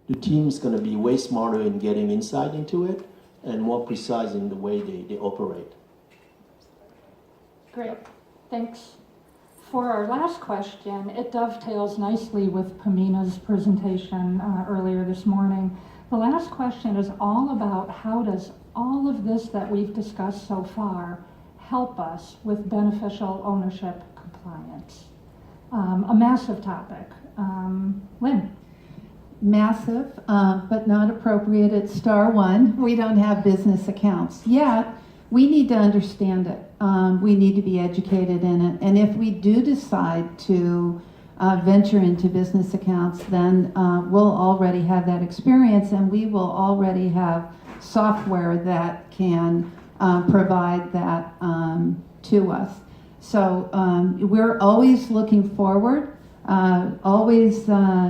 the team's going to be way smarter in getting insight into it and more precise in the way they operate. Great, thanks. For our last question, it dovetails nicely with Pamina's presentation earlier this morning. The last question is all about how does all of this that we've discussed so far help us with beneficial ownership compliance? A massive topic. Lynn? Massive, but not appropriate at star one. We don't have business accounts yet. We need to understand it. We need to be educated in it. And if we do decide to venture into business accounts, then we'll already have that experience, and we will already have software that can provide that to us. So we're always looking forward, always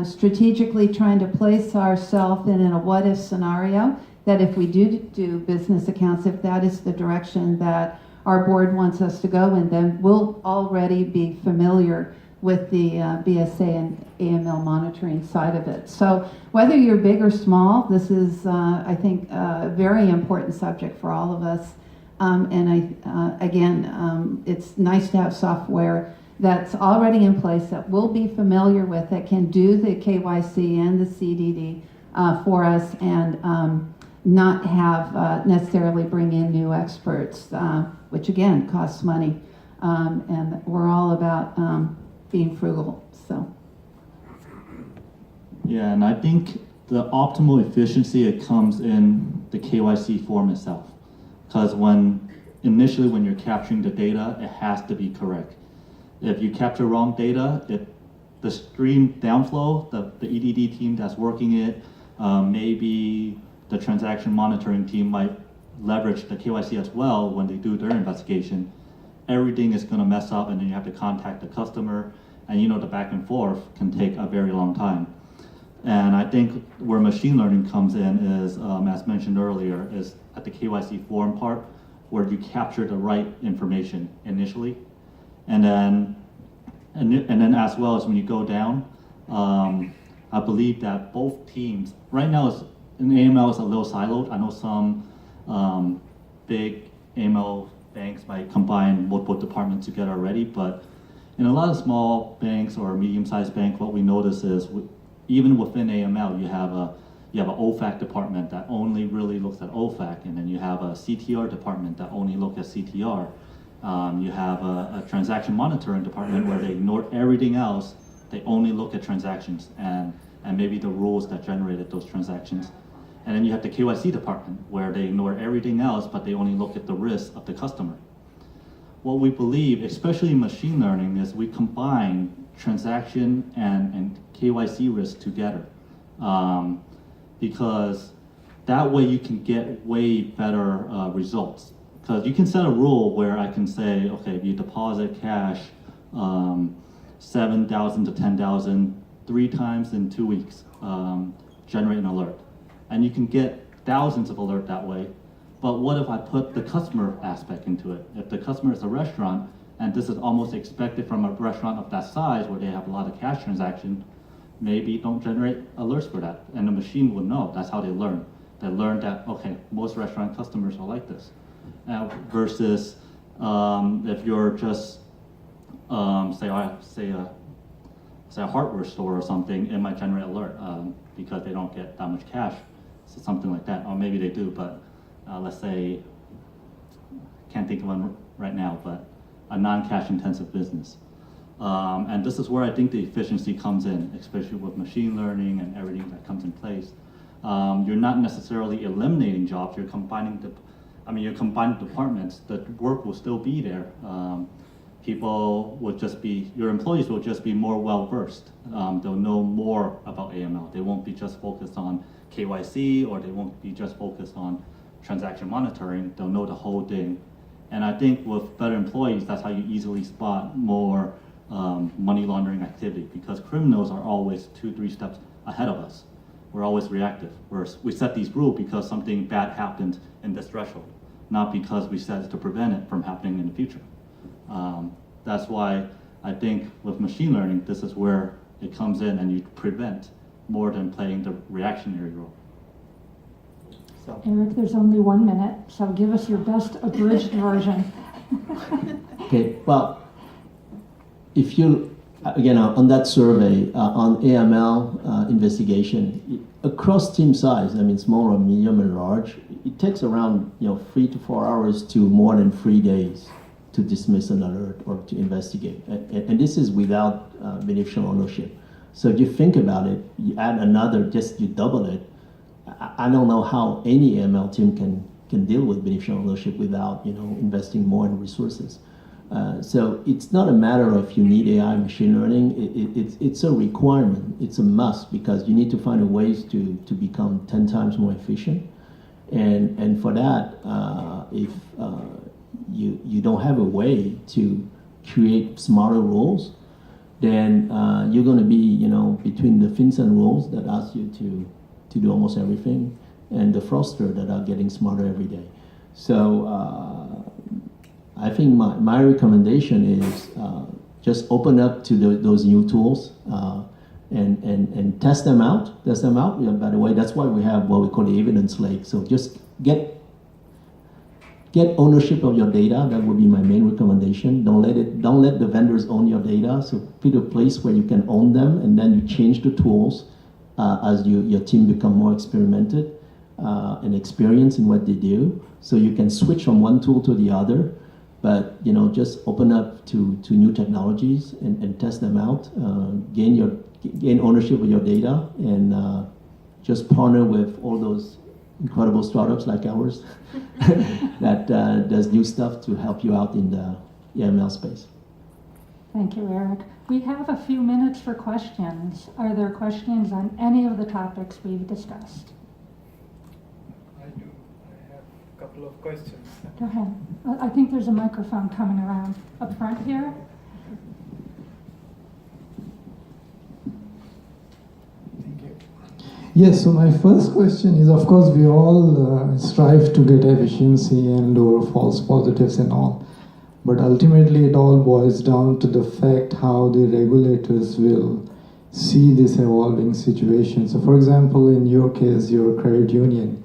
strategically trying to place ourselves in a what-if scenario, that if we do business accounts, if that is the direction that our board wants us to go in, then we'll already be familiar with the BSA and AML monitoring side of it. So whether you're big or small, this is, I think, a very important subject for all of us. Again, it's nice to have software that's already in place that we'll be familiar with, that can do the KYC and the CDD for us, and not have necessarily bring in new experts, which again costs money. And we're all about being frugal. So. Yeah, and I think the optimal efficiency, it comes in the KYC form itself. Because initially when you're capturing the data, it has to be correct. If you capture wrong data, the stream downflow, the EDD team that's working it, maybe the transaction monitoring team might leverage the KYC as well when they do their investigation. Everything is going to mess up, and then you have to contact the customer, and the back and forth can take a very long time. And I think where machine learning comes in is, as mentioned earlier, is at the KYC form part, where you capture the right information initially, and then as well as when you go down, I believe that both teams right now in AML is a little siloed. I know some big AML banks might combine multiple departments together already, but in a lot of small banks or medium-sized banks, what we notice is even within AML, you have an OFAC department that only really looks at OFAC, and then you have a CTR department that only looks at CTR. You have a transaction monitoring department where they ignore everything else. They only look at transactions and maybe the rules that generated those transactions. And then you have the KYC department where they ignore everything else, but they only look at the risk of the customer. What we believe, especially in machine learning, is we combine transaction and KYC risk together. Because that way you can get way better results. Because you can set a rule where I can say, okay, if you deposit cash 7,000 to 10,000 3 times in 2 weeks, generate an alert. And you can get thousands of alerts that way. But what if I put the customer aspect into it? If the customer is a restaurant, and this is almost expected from a restaurant of that size where they have a lot of cash transactions, maybe don't generate alerts for that. And the machine will know. That's how they learn. They learn that, okay, most restaurant customers are like this. Versus if you're just, say a hardware store or something, it might generate alert because they don't get that much cash. So something like that, or maybe they do, but let's say, can't think of one right now, but a non-cash intensive business. And this is where I think the efficiency comes in, especially with machine learning and everything that comes in place. You're not necessarily eliminating jobs, you're combining departments. The work will still be there. Your employees will just be more well-versed. They'll know more about AML. They won't be just focused on KYC, or they won't be just focused on transaction monitoring. They'll know the whole thing. And I think with better employees, that's how you easily spot more money laundering activity, because criminals are always 2-3 steps ahead of us. We're always reactive. We set these rules because something bad happened in this threshold, not because we set it to prevent it from happening in the future. That's why I think with machine learning, this is where it comes in, and you prevent more than playing the reactionary role. So, Eric, there's only 1 minute, so give us your best abridged version. okay, well, if you, again, on that survey, on AML investigation, across team size, I mean, small or medium and large, it takes around 3 to 4 hours to more than 3 days to dismiss an alert or to investigate. And this is without beneficial ownership. So if you think about it, you add another, just you double it. I don't know how any AML team can deal with beneficial ownership without investing more in resources. So it's not a matter of if you need AI machine learning. It's a requirement. It's a must because you need to find ways to become 10 times more efficient. And for that, if you don't have a way to create smarter rules, then you're going to be between the FinCEN rules that ask you to do almost everything and the fraudster that are getting smarter every day. So I think my recommendation is just open up to those new tools and test them out. Yeah, by the way, that's why we have what we call the evidence lake. So just get ownership of your data. That would be my main recommendation. Don't let the vendors own your data. So pick a place where you can own them, and then you change the tools as your team become more experimented and experienced in what they do. So you can switch from one tool to the other, but just open up to new technologies and test them out. Gain ownership of your data, and just partner with all those incredible startups like ours that does new stuff to help you out in the AML space. Thank you, Eric. We have a few minutes for questions. Are there questions on any of the topics we've discussed? I do. I have a couple of questions. Go ahead. I think there's a microphone coming around up front here. Thank you. Yes, so my first question is, of course, we all strive to get efficiency and lower false positives and all. But ultimately, it all boils down to the fact how the regulators will see this evolving situation. So, for example, in your case, your credit union,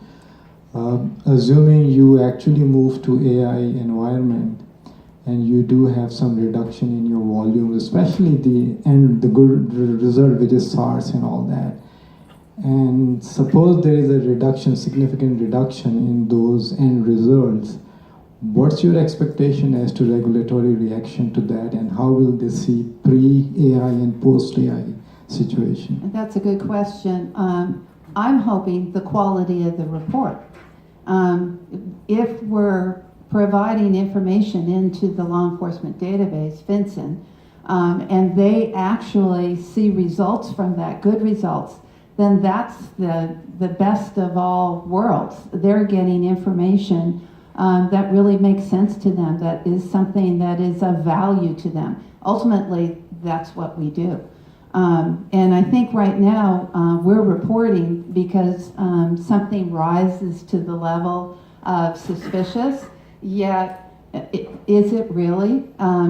assuming you actually move to AI environment and you do have some reduction in your volume, especially the good result, which is SARS and all that. And suppose there is a significant reduction in those end results. What's your expectation as to regulatory reaction to that, and how will they see pre-AI and post-AI situation? That's a good question. I'm hoping the quality of the report. If we're providing information into the law enforcement database, FinCEN, and they actually see results from that, good results, then that's the best of all worlds. They're getting information that really makes sense to them, that is something that is of value to them. Ultimately, that's what we do. And I think right now we're reporting because something rises to the level of suspicious, yet is it really?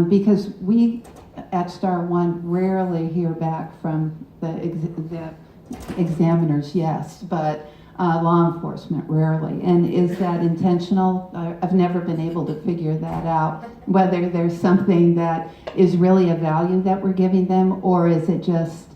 Because we at Star One rarely hear back from the examiners, yes, but law enforcement rarely. And is that intentional? I've never been able to figure that out, whether there's something that is really a value that we're giving them, or is it just,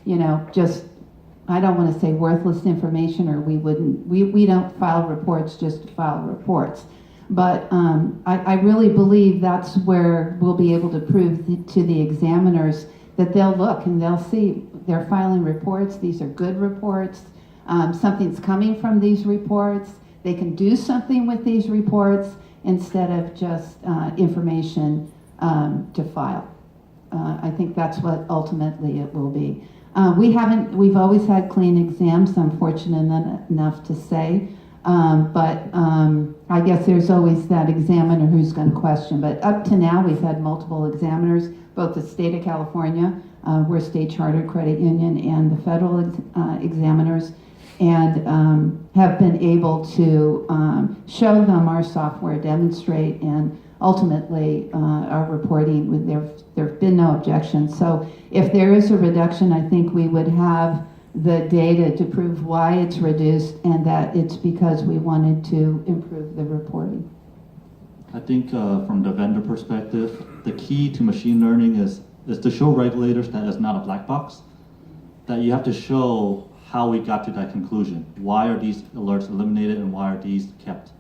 I don't want to say worthless information, or we don't file reports just to file reports. But I really believe that's where we'll be able to prove to the examiners that they'll look and they'll see they're filing reports. These are good reports. Something's coming from these reports. They can do something with these reports instead of just information to file. I think that's what ultimately it will be. We've always had clean exams, I'm fortunate enough to say. But I guess there's always that examiner who's going to question. But up to now, we've had multiple examiners, both the state of California, we're a state chartered credit union, and the federal examiners, and have been able to show them our software, demonstrate, and ultimately our reporting. There have been no objections. So if there is a reduction, I think we would have the data to prove why it's reduced and that it's because we wanted to improve the reporting. I think from the vendor perspective, the key to machine learning is to show regulators that it's not a black box, that you have to show how we got to that conclusion. Why are these alerts eliminated and why are these kept?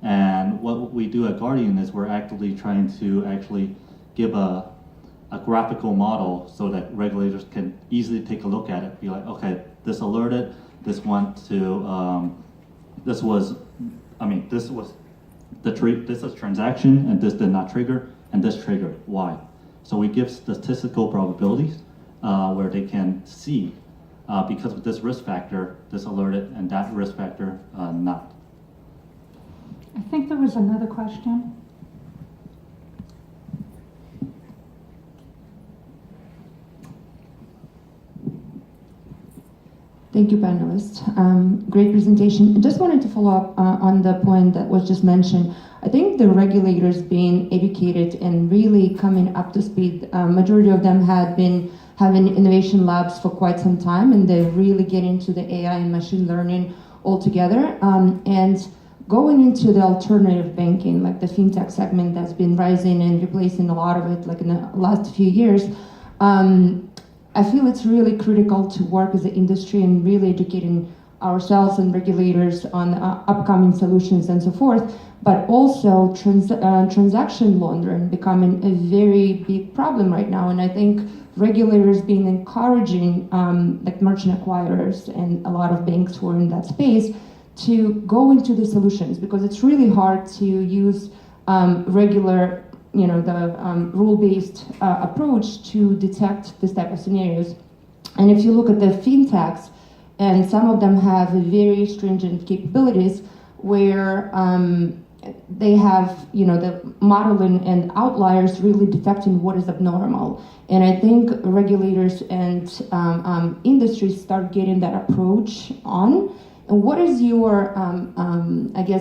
And what we do at Guardian is we're actively trying to actually give a graphical model so that regulators can easily take a look at it, be like, okay, this alerted, this went to, this was this is transaction and this did not trigger and this triggered, why? So we give statistical probabilities where they can see because of this risk factor, this alerted and that risk factor not. I think there was another question. Thank you, panelists. Great presentation. I just wanted to follow up on the point that was just mentioned. I think the regulators being educated and really coming up to speed, majority of them had been having innovation labs for quite some time, and they really get into the AI and machine learning altogether. And going into the alternative banking, like the fintech segment that's been rising and replacing a lot of it, like in the last few years, I feel it's really critical to work as an industry and really educating ourselves and regulators on upcoming solutions and so forth, but also transaction laundering becoming a very big problem right now. And I think regulators being encouraging like merchant acquirers and a lot of banks who are in that space to go into the solutions, because it's really hard to use regular, the rule-based approach to detect this type of scenarios. And if you look at the fintechs, and some of them have very stringent capabilities where they have, the modeling and outliers really detecting what is abnormal. And I think regulators and industries start getting that approach on. And what is your,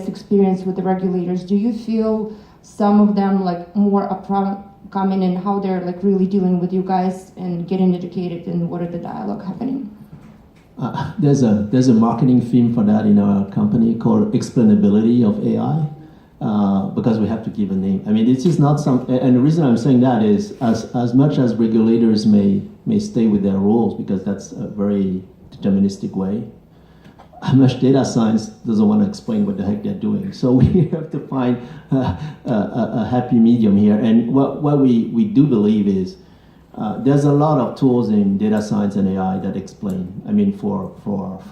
experience with the regulators? Do you feel some of them more upfront coming in how they're really dealing with you guys and getting educated, and what are the dialogue happening? There's a marketing theme for that in our company called Explainability of AI, because we have to give a name. I mean, this is not and the reason I'm saying that is as much as regulators may stay with their rules, because that's a very deterministic way, how much data science doesn't want to explain what the heck they're doing. So we have to find a happy medium here. And what we do believe is there's a lot of tools in data science and AI that explain. I mean, for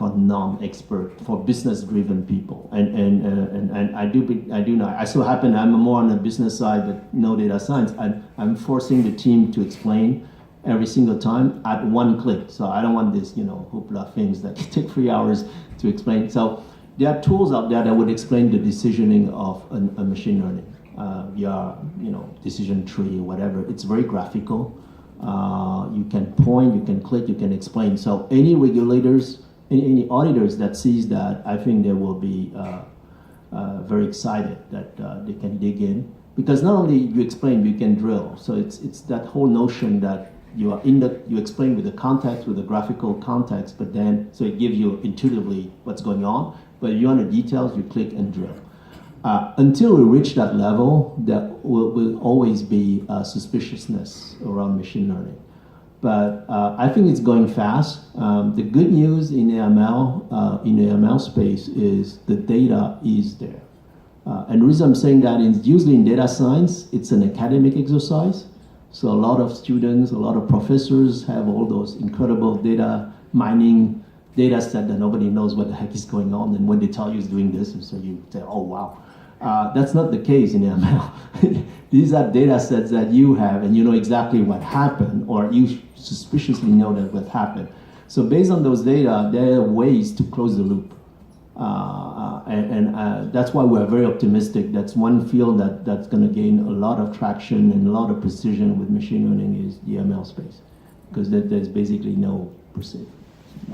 non-expert, for business-driven people, and I do know. I so happen I'm more on the business side, but no data science. I'm forcing the team to explain every single time at one click. So I don't want this, hoopla things that take 3 hours to explain. So there are tools out there that would explain the decisioning of a machine learning via, decision tree or whatever. It's very graphical. You can point, you can click, you can explain. So any regulators, any auditors that sees that, I think they will be very excited that they can dig in. Because not only you explain, you can drill. So it's that whole notion that you explain with the context, with the graphical context, but then, so it gives you intuitively what's going on. But if you want the details, you click and drill. Until we reach that level, there will always be suspiciousness around machine learning. But I think it's going fast. The good news in AML space is the data is there. And the reason I'm saying that is usually in data science, it's an academic exercise. So a lot of students, a lot of professors have all those incredible data mining data set that nobody knows what the heck is going on. And when they tell you it's doing this, so you say, oh, wow. That's not the case in AML. These are data sets that you have and you know exactly what happened, or you suspiciously know that what happened. So based on those data, there are ways to close the loop. That's why we're very optimistic. That's one field that's going to gain a lot of traction and a lot of precision with machine learning is the ML space, because there's basically no precision.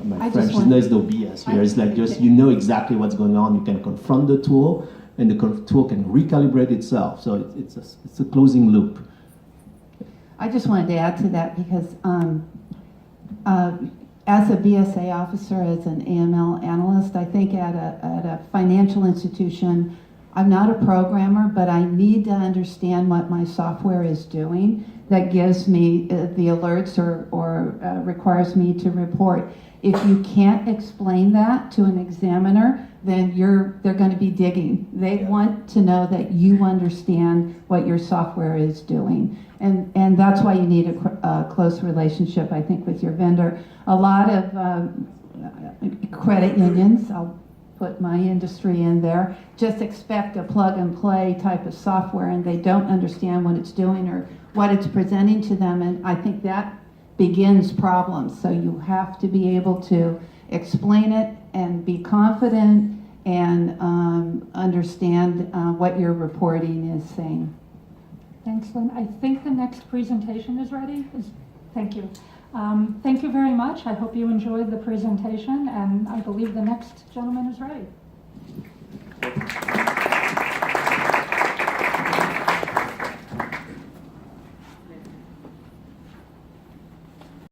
My French, there's no BS here. It's like just you know exactly what's going on. You can confront the tool, and the tool can recalibrate itself. So it's a closing loop. I just wanted to add to that because as a BSA officer, as an AML analyst, I think at a financial institution, I'm not a programmer, but I need to understand what my software is doing that gives me the alerts or requires me to report. If you can't explain that to an examiner, then they're going to be digging. They want to know that you understand what your software is doing. And that's why you need a close relationship, I think, with your vendor. A lot of credit unions, I'll put my industry in there, just expect a plug and play type of software, and they don't understand what it's doing or what it's presenting to them. And I think that begins problems. So you have to be able to explain it and be confident and understand what your reporting is saying. Thanks, Lynn. I think the next presentation is ready. Thank you. Thank you very much. I hope you enjoyed the presentation, and I believe the next gentleman is ready.